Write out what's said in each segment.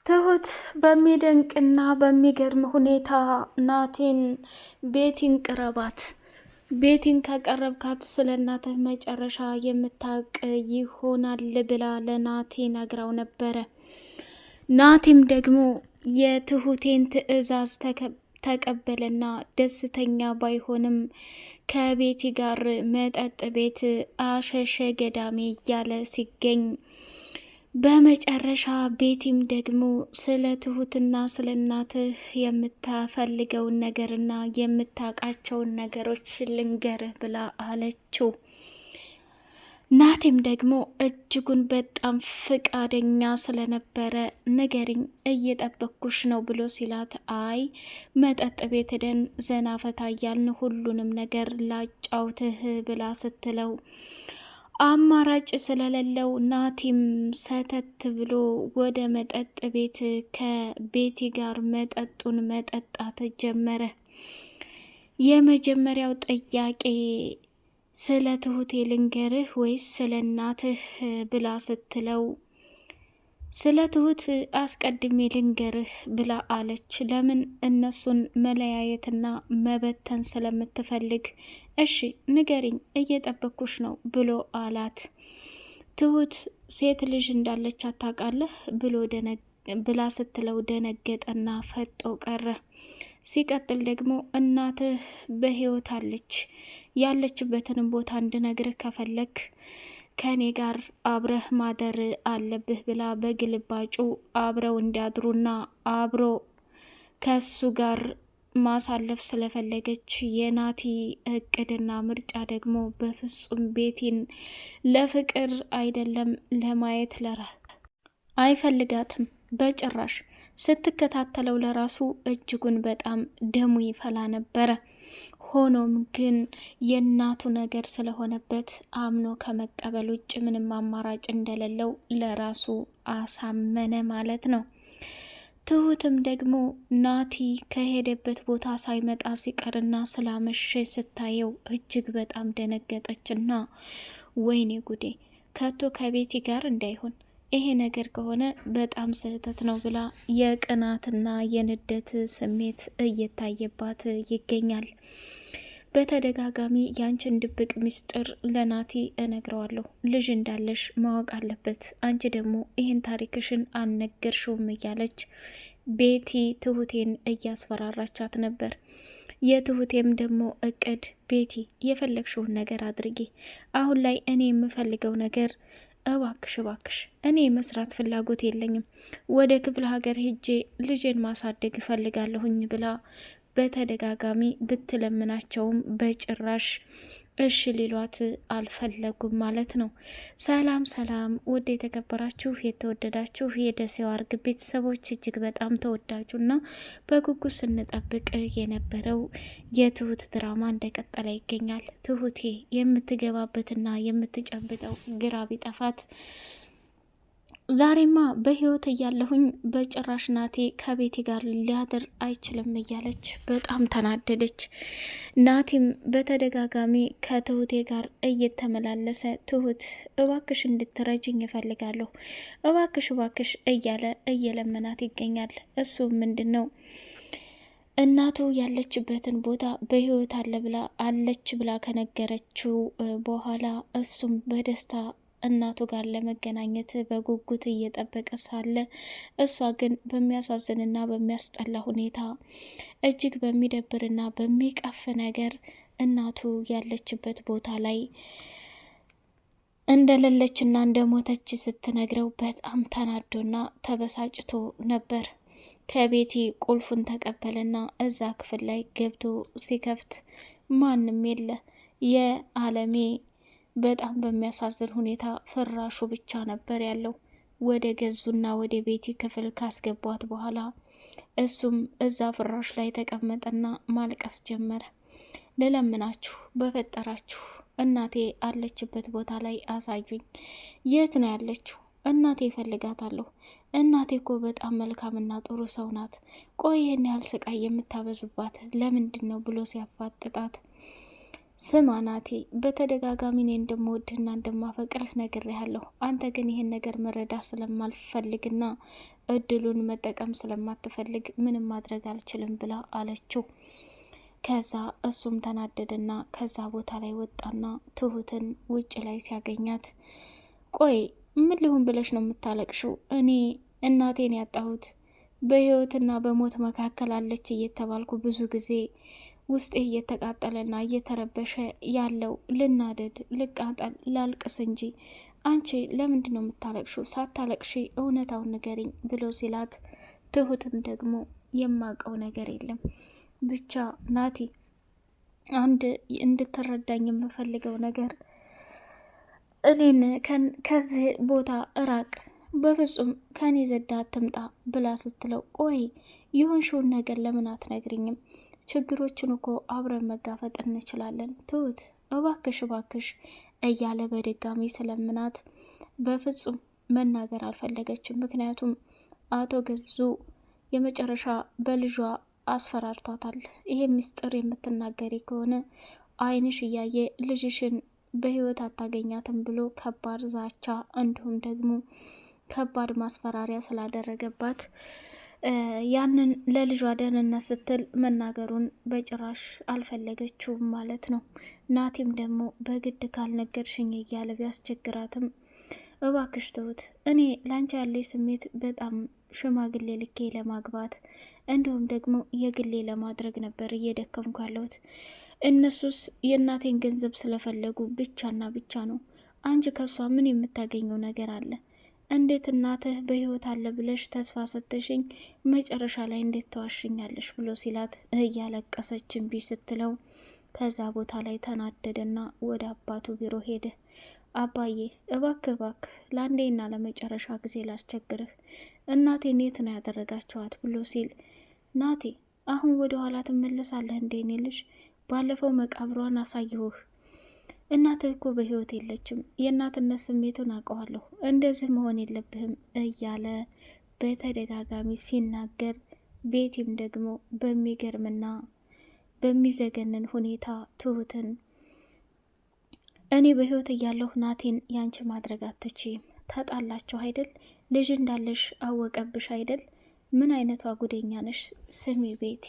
ትሁት በሚደንቅና በሚገርም ሁኔታ ናቲን ቤቲን ቅረባት፣ ቤቲን ከቀረብካት ስለ እናትህ መጨረሻ የምታውቅ ይሆናል ብላ ለናቲ ነግራው ነበረ። ናቲም ደግሞ የትሁቴን ትዕዛዝ ተቀበለና ደስተኛ ባይሆንም ከቤቲ ጋር መጠጥ ቤት አሸሸ ገዳሜ እያለ ሲገኝ፣ በመጨረሻ ቤቲም ደግሞ ስለ ትሁትና ስለ እናትህ የምታፈልገውን ነገርና የምታውቃቸውን ነገሮች ልንገርህ ብላ አለችው። ናቲም ደግሞ እጅጉን በጣም ፍቃደኛ ስለነበረ ንገሪኝ እየጠበኩሽ ነው ብሎ ሲላት፣ አይ መጠጥ ቤት ሄደን ዘና ፈታ እያልን ሁሉንም ነገር ላጫውትህ ብላ ስትለው፣ አማራጭ ስለሌለው ናቲም ሰተት ብሎ ወደ መጠጥ ቤት ከቤቲ ጋር መጠጡን መጠጣት ጀመረ። የመጀመሪያው ጥያቄ ስለ ትሁቴ ልንገርህ ወይስ ስለ እናትህ ብላ ስትለው፣ ስለ ትሁት አስቀድሜ ልንገርህ ብላ አለች። ለምን? እነሱን መለያየትና መበተን ስለምትፈልግ። እሺ ንገሪኝ እየጠበኩሽ ነው ብሎ አላት። ትሁት ሴት ልጅ እንዳለች ታውቃለህ ብላ ስትለው ደነገጠና ፈጦ ቀረ። ሲቀጥል ደግሞ እናትህ በህይወት አለች፣ ያለችበትንም ቦታ እንድነግርህ ከፈለክ ከኔ ጋር አብረህ ማደር አለብህ ብላ በግልባጩ አብረው እንዲያድሩና አብሮ ከሱ ጋር ማሳለፍ ስለፈለገች፣ የናቲ እቅድና ምርጫ ደግሞ በፍጹም ቤቲን ለፍቅር አይደለም ለማየት አይፈልጋትም በጭራሽ። ስትከታተለው ለራሱ እጅጉን በጣም ደሙ ይፈላ ነበረ። ሆኖም ግን የእናቱ ነገር ስለሆነበት አምኖ ከመቀበል ውጭ ምንም አማራጭ እንደሌለው ለራሱ አሳመነ ማለት ነው። ትሁትም ደግሞ ናቲ ከሄደበት ቦታ ሳይመጣ ሲቀርና ስላመሸ ስታየው እጅግ በጣም ደነገጠችና፣ ወይኔ ጉዴ ከቶ ከቤቲ ጋር እንዳይሆን ይሄ ነገር ከሆነ በጣም ስህተት ነው ብላ የቅናትና የንደት ስሜት እየታየባት ይገኛል። በተደጋጋሚ ያንቺን ድብቅ ምስጢር ለናቲ እነግረዋለሁ፣ ልጅ እንዳለሽ ማወቅ አለበት፣ አንቺ ደግሞ ይህን ታሪክሽን አልነገርሽውም እያለች ቤቲ ትሁቴን እያስፈራራቻት ነበር። የትሁቴም ደግሞ እቅድ፣ ቤቲ የፈለግሽውን ነገር አድርጊ፣ አሁን ላይ እኔ የምፈልገው ነገር እባክሽ እኔ መስራት ፍላጎት የለኝም፣ ወደ ክፍለ ሀገር ሄጄ ልጄን ማሳደግ እፈልጋለሁኝ ብላ በተደጋጋሚ ብትለምናቸውም በጭራሽ እሺ ሊሏት አልፈለጉም ማለት ነው። ሰላም ሰላም! ውድ የተከበራችሁ የተወደዳችሁ የደሴው አርግ ቤተሰቦች፣ እጅግ በጣም ተወዳጁና በጉጉት ስንጠብቅ የነበረው የትሁት ድራማ እንደቀጠለ ይገኛል። ትሁቴ የምትገባበትና የምትጨብጠው ግራ ቢጠፋት፣ ዛሬማ በህይወት እያለሁኝ በጭራሽ ናቴ ከቤቴ ጋር ሊያድር አይችልም እያለች በጣም ተናደደች። ናቲም በተደጋጋሚ ከትሁቴ ጋር እየተመላለሰ፣ ትሁት እባክሽ እንድትረጅኝ እፈልጋለሁ፣ እባክሽ እያለ እየለመናት ይገኛል። እሱ ምንድን ነው እናቱ ያለችበትን ቦታ በህይወት አለች ብላ ከነገረችው በኋላ እሱም በደስታ እናቱ ጋር ለመገናኘት በጉጉት እየጠበቀ ሳለ፣ እሷ ግን በሚያሳዝንና በሚያስጠላ ሁኔታ እጅግ በሚደብርና በሚቀፍ ነገር እናቱ ያለችበት ቦታ ላይ እንደሌለችና እንደሞተች ስትነግረው በጣም ተናዶና ተበሳጭቶ ነበር። ከቤቲ ቁልፉን ተቀበለና እዛ ክፍል ላይ ገብቶ ሲከፍት ማንም የለ። የአለሜ በጣም በሚያሳዝን ሁኔታ ፍራሹ ብቻ ነበር ያለው። ወደ ገዙና ወደ ቤቲ ክፍል ካስገቧት በኋላ እሱም እዛ ፍራሽ ላይ ተቀመጠና ማልቀስ ጀመረ። ልለምናችሁ በፈጠራችሁ እናቴ አለችበት ቦታ ላይ አሳዩኝ። የት ነው ያለችው? እናቴ እፈልጋታለሁ። እናቴ እኮ በጣም መልካምና ጥሩ ሰው ናት። ቆይ ይህን ያህል ስቃይ የምታበዙባት ለምንድን ነው ብሎ ሲያፋጥጣት፣ ስማ ናቲ፣ በተደጋጋሚ እኔ እንደምወድህና እንደማፈቅርህ ነግሬሃለሁ። አንተ ግን ይህን ነገር መረዳት ስለማልፈልግና እድሉን መጠቀም ስለማትፈልግ ምንም ማድረግ አልችልም ብላ አለችው። ከዛ እሱም ተናደደና ከዛ ቦታ ላይ ወጣና ትሁትን ውጭ ላይ ሲያገኛት ቆይ ምን ሊሆን ብለሽ ነው የምታለቅሽው? እኔ እናቴን ያጣሁት በህይወትና በሞት መካከል አለች እየተባልኩ ብዙ ጊዜ ውስጤ እየተቃጠለና እየተረበሸ ያለው ልናደድ፣ ልቃጠል፣ ላልቅስ እንጂ አንቺ ለምንድን ነው የምታለቅሽው? ሳታለቅሺ እውነታውን ንገሪኝ ብሎ ሲላት ትሁትም ደግሞ የማውቀው ነገር የለም ብቻ ናቲ አንድ እንድትረዳኝ የምፈልገው ነገር እኔን ከዚህ ቦታ እራቅ፣ በፍጹም ከኔ ዘዳ አትምጣ ብላ ስትለው ቆይ የሆንሽውን ነገር ለምን አትነግሪኝም? ችግሮችን እኮ አብረን መጋፈጥ እንችላለን። ትሁት እባክሽ እባክሽ እያለ በድጋሚ ስለምናት በፍጹም መናገር አልፈለገችም። ምክንያቱም አቶ ገዙ የመጨረሻ በልጇ አስፈራርቷታል። ይሄ ምስጢር የምትናገሪ ከሆነ ዓይንሽ እያየ ልጅሽን በህይወት አታገኛትም ብሎ ከባድ ዛቻ እንዲሁም ደግሞ ከባድ ማስፈራሪያ ስላደረገባት ያንን ለልጇ ደህንነት ስትል መናገሩን በጭራሽ አልፈለገችውም ማለት ነው። ናቲም ደግሞ በግድ ካልነገርሽኝ እያለ ቢያስቸግራትም እባክሽ ትሁት እኔ ላንቺ ያለኝ ስሜት በጣም ሽማግሌ ልኬ ለማግባት እንዲሁም ደግሞ የግሌ ለማድረግ ነበር እየደከምኩ ያለሁት። እነሱስ የእናቴን ገንዘብ ስለፈለጉ ብቻና ብቻ ነው። አንቺ ከሷ ምን የምታገኘው ነገር አለ? እንዴት እናትህ በህይወት አለ ብለሽ ተስፋ ሰጥሽኝ መጨረሻ ላይ እንዴት ተዋሽኛለሽ? ብሎ ሲላት እያለቀሰች እምቢ ስትለው ከዛ ቦታ ላይ ተናደደና ወደ አባቱ ቢሮ ሄደ። አባዬ እባክህ እባክህ ለአንዴና ለመጨረሻ ጊዜ ላስቸግርህ፣ እናቴን የት ነው ያደረጋቸዋት? ብሎ ሲል ናቲ አሁን ወደ ኋላ ትመለሳለህ እንዴ? እኔ ልጅ ባለፈው መቃብሯን አሳየሁህ። እናትህ እኮ በህይወት የለችም። የእናትነት ስሜቱን አውቀዋለሁ። እንደዚህ መሆን የለብህም እያለ በተደጋጋሚ ሲናገር ቤቲም ደግሞ በሚገርምና በሚዘገንን ሁኔታ ትሁትን እኔ በህይወት እያለሁ ናቴን ያንቺ ማድረግ አትችይም። ተጣላችሁ አይደል? ልጅ እንዳለሽ አወቀብሽ አይደል? ምን አይነቷ ጉደኛ ነሽ? ስሚ ቤቲ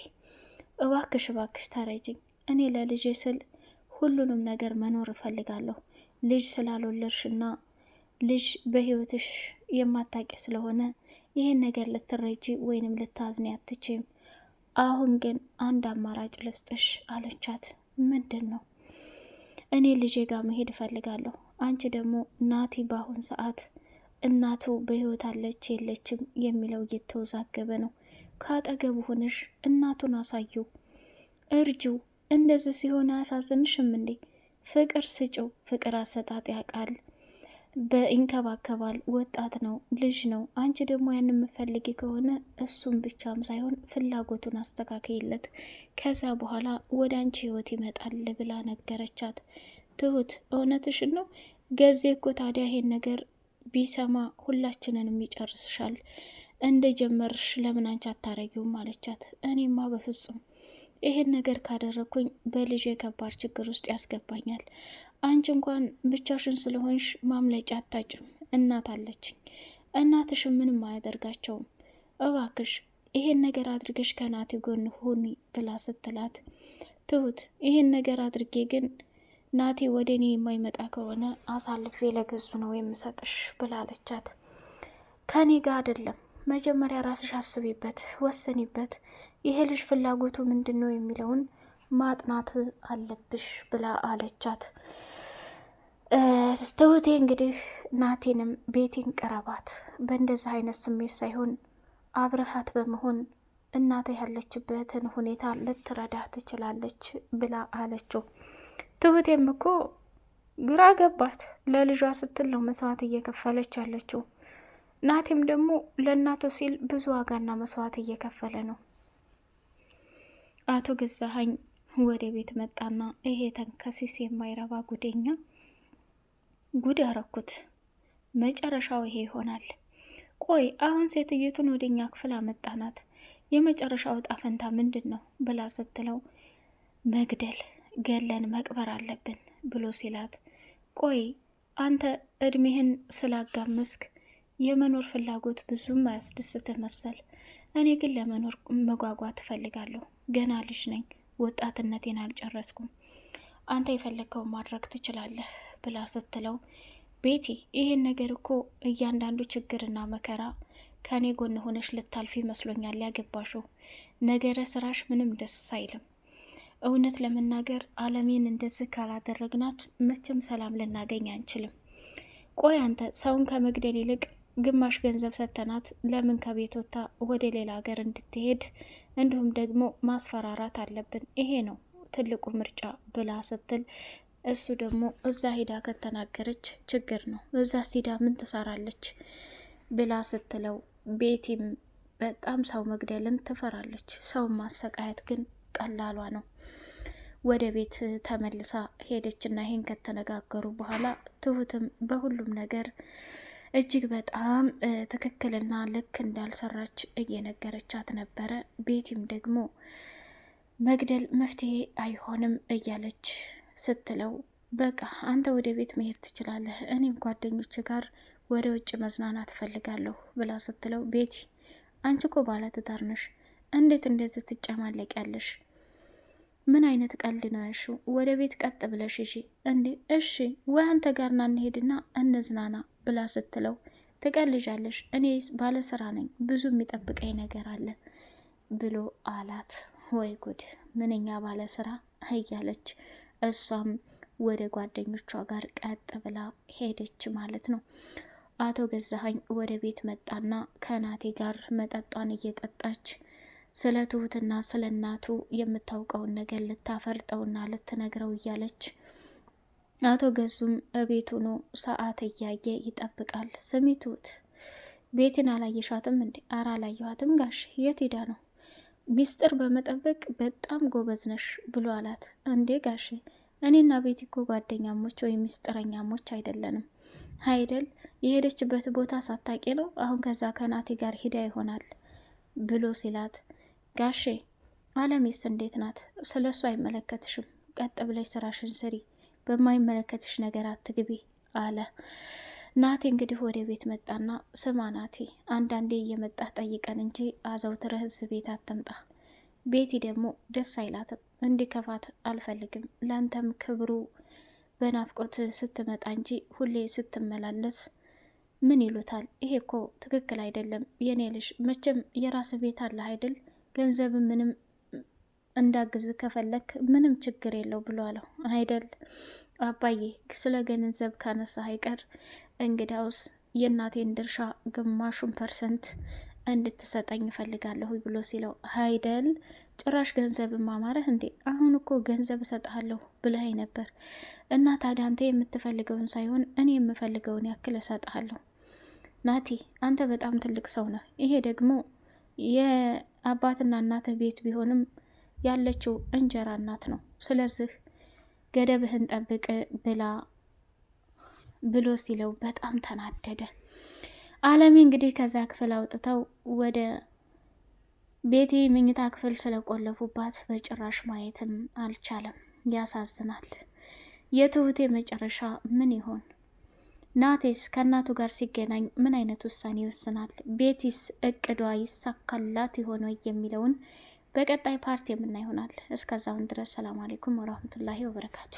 እባክሽ እባክሽ ተረጅኝ። እኔ ለልጄ ስል ሁሉንም ነገር መኖር እፈልጋለሁ። ልጅ ስላልወለድሽና ልጅ በህይወትሽ የማታቂ ስለሆነ ይህን ነገር ልትረጂ ወይንም ልታዝኒ አትችይም። አሁን ግን አንድ አማራጭ ልስጥሽ አለቻት። ምንድን ነው? እኔ ልጄ ጋር መሄድ እፈልጋለሁ። አንቺ ደግሞ ናቲ በአሁን ሰዓት እናቱ በህይወት አለች የለችም የሚለው እየተወዛገበ ነው። ከአጠገቡ ሆነሽ እናቱን አሳየው፣ እርጂው። እንደዚህ ሲሆን አያሳዝንሽም እንዴ? ፍቅር ስጭው። ፍቅር አሰጣጥ ያውቃል፣ በኢንከባከባል። ወጣት ነው፣ ልጅ ነው። አንቺ ደግሞ ያን የምፈልጊ ከሆነ እሱም ብቻም ሳይሆን ፍላጎቱን አስተካክይለት፣ ከዛ በኋላ ወደ አንቺ ህይወት ይመጣል ብላ ነገረቻት። ትሁት እውነትሽን ነው ገዜ እኮ ታዲያ ይሄን ነገር ቢሰማ ሁላችንንም ይጨርስሻል። እንደ ጀመርሽ ለምን አንቺ አታረጊውም አለቻት። እኔማ በፍጹም ይሄን ነገር ካደረኩኝ በልጅ የከባድ ችግር ውስጥ ያስገባኛል። አንቺ እንኳን ብቻሽን ስለሆንሽ ማምለጫ አታጭም። እናት አለችኝ። እናትሽን ምንም አያደርጋቸውም። እባክሽ ይሄን ነገር አድርገሽ ከናቲ ጎን ሁኒ ብላ ስትላት ትሁት ይሄን ነገር አድርጌ ግን ናቲ ወደ እኔ የማይመጣ ከሆነ አሳልፌ ለገዙ ነው የምሰጥሽ ብላለቻት። ከኔ ጋር አይደለም፣ መጀመሪያ ራስሽ አስቢበት፣ ወሰኒበት። ይሄ ልጅ ፍላጎቱ ምንድን ነው የሚለውን ማጥናት አለብሽ ብላ አለቻት። ትሁቴ እንግዲህ ናቴንም ቤቴን ቅረባት፣ በእንደዚህ አይነት ስሜት ሳይሆን አብረሃት በመሆን እናቴ ያለችበትን ሁኔታ ልትረዳ ትችላለች ብላ አለችው። ትሁቴም እኮ ግራ ገባት። ለልጇ ስትል ነው መስዋዕት እየከፈለች ያለችው። ናቴም ደግሞ ለእናቱ ሲል ብዙ ዋጋና መስዋዕት እየከፈለ ነው። አቶ ገዛኸኝ ወደ ቤት መጣና ይሄ ተንከሲስ የማይረባ ጉደኛ ጉድ ያረኩት፣ መጨረሻው ይሄ ይሆናል። ቆይ አሁን ሴትዮቱን ወደኛ ክፍል አመጣናት፣ የመጨረሻው ዕጣ ፈንታ ምንድን ነው ብላ ስትለው መግደል፣ ገለን መቅበር አለብን ብሎ ሲላት፣ ቆይ አንተ እድሜህን ስላጋመስክ የመኖር ፍላጎት ብዙም አያስደስትህ መሰል። እኔ ግን ለመኖር መጓጓት እፈልጋለሁ። ገና ልጅ ነኝ፣ ወጣትነቴን አልጨረስኩም። አንተ የፈለግከውን ማድረግ ትችላለህ ብላ ስትለው ቤቲ ይሄን ነገር እኮ እያንዳንዱ ችግርና መከራ ከኔ ጎን ሆነሽ ልታልፊ ይመስሎኛል ያገባሽው። ነገረ ስራሽ ምንም ደስ አይልም። እውነት ለመናገር አለሜን እንደዚህ ካላደረግናት መቼም ሰላም ልናገኝ አንችልም። ቆይ አንተ ሰውን ከመግደል ይልቅ ግማሽ ገንዘብ ሰተናት ለምን ከቤት ወጥታ ወደ ሌላ ሀገር እንድትሄድ እንዲሁም ደግሞ ማስፈራራት አለብን? ይሄ ነው ትልቁ ምርጫ ብላ ስትል እሱ ደግሞ እዛ ሂዳ ከተናገረች ችግር ነው፣ እዛ ሲዳ ምን ትሰራለች ብላ ስትለው ቤቲም በጣም ሰው መግደልን ትፈራለች። ሰውን ማሰቃየት ግን ቀላሏ ነው። ወደ ቤት ተመልሳ ሄደችና ይሄን ከተነጋገሩ በኋላ ትሁትም በሁሉም ነገር እጅግ በጣም ትክክልና ልክ እንዳልሰራች እየነገረቻት ነበረ። ቤቲም ደግሞ መግደል መፍትሄ አይሆንም እያለች ስትለው በቃ አንተ ወደ ቤት መሄድ ትችላለህ፣ እኔም ጓደኞች ጋር ወደ ውጭ መዝናናት ፈልጋለሁ ብላ ስትለው ቤቲ አንቺ እኮ ባለትዳር ነሽ፣ እንዴት እንደዚህ ትጨማለቂያለሽ? ምን አይነት ቀልድ ነው ያልሽው? ወደ ቤት ቀጥ ብለሽ እሺ እንዴ? እሺ ወይ አንተ ጋር ና እንሄድና እንዝናና ብላ ስትለው ትቀልጃለሽ፣ እኔ ባለስራ ነኝ፣ ብዙ የሚጠብቀኝ ነገር አለ ብሎ አላት። ወይ ጉድ ምንኛ ባለስራ እያለች እሷም ወደ ጓደኞቿ ጋር ቀጥ ብላ ሄደች ማለት ነው። አቶ ገዛኸኝ ወደ ቤት መጣና ከናቴ ጋር መጠጧን እየጠጣች ስለ ትሁትና ስለ እናቱ የምታውቀውን ነገር ልታፈርጠውና ልትነግረው እያለች አቶ ገዙም እቤቱ ነው ሰዓት እያየ ይጠብቃል። ስሚ ትሁት ቤትን አላየሻትም እንዴ? አራ አላየኋትም ጋሽ። የት ሄዳ ነው? ሚስጥር በመጠበቅ በጣም ጎበዝ ነሽ ብሎ አላት። እንዴ ጋሽ እኔና ቤቲ እኮ ጓደኛሞች ወይም ሚስጥረኛሞች አይደለንም አይደል? የሄደችበት ቦታ ሳታቂ ነው አሁን ከዛ ከናቴ ጋር ሂዳ ይሆናል ብሎ ሲላት ጋሼ አለሜስ እንዴት ናት? ስለ እሱ አይመለከትሽም፣ ቀጥ ብለሽ ስራሽን ስሪ፣ በማይመለከትሽ ነገር አትግቢ አለ። ናቴ እንግዲህ ወደ ቤት መጣና ስማ ናቴ አንዳንዴ እየመጣህ ጠይቀን እንጂ አዘውትረህ እዚህ ቤት አትምጣ። ቤቲ ደግሞ ደስ አይላትም፣ እንዲከፋት አልፈልግም። ለአንተም ክብሩ በናፍቆት ስትመጣ እንጂ ሁሌ ስትመላለስ ምን ይሉታል? ይሄ እኮ ትክክል አይደለም። የኔ ልጅ መቼም የራስ ቤት አለ አይደል? ገንዘብ ምንም እንዳግዝ ከፈለክ ምንም ችግር የለው ብሎ አለው። አይደል አባዬ ስለ ገንዘብ ካነሳ አይቀር እንግዳውስ የእናቴን ድርሻ ግማሹን % እንድትሰጠኝ እፈልጋለሁ ብሎ ሲለው አይደል ጭራሽ ገንዘብ ማማረህ እንዴ? አሁን እኮ ገንዘብ እሰጥሃለሁ ብለኸኝ ነበር እና ታዲያ አንተ የምትፈልገውን ሳይሆን እኔ የምፈልገውን ያክል እሰጥሃለሁ። ናቲ አንተ በጣም ትልቅ ሰው ነህ። ይሄ ደግሞ የአባትና እናትህ ቤት ቢሆንም ያለችው እንጀራ እናት ነው። ስለዚህ ገደብህን ጠብቅ ብሎ ሲለው በጣም ተናደደ። አለሜ እንግዲህ ከዛ ክፍል አውጥተው ወደ ቤቲ መኝታ ክፍል ስለቆለፉባት በጭራሽ ማየትም አልቻለም። ያሳዝናል። የትሁቴ መጨረሻ ምን ይሆን? ናቴስ ከእናቱ ጋር ሲገናኝ ምን አይነት ውሳኔ ይወስናል? ቤቲስ እቅዷ ይሳካላት ይሆን የሚለውን በቀጣይ ፓርት የምናይ ይሆናል። እስከዛውን ድረስ ሰላም አለይኩም ወራህመቱላሂ ወበረካቱ።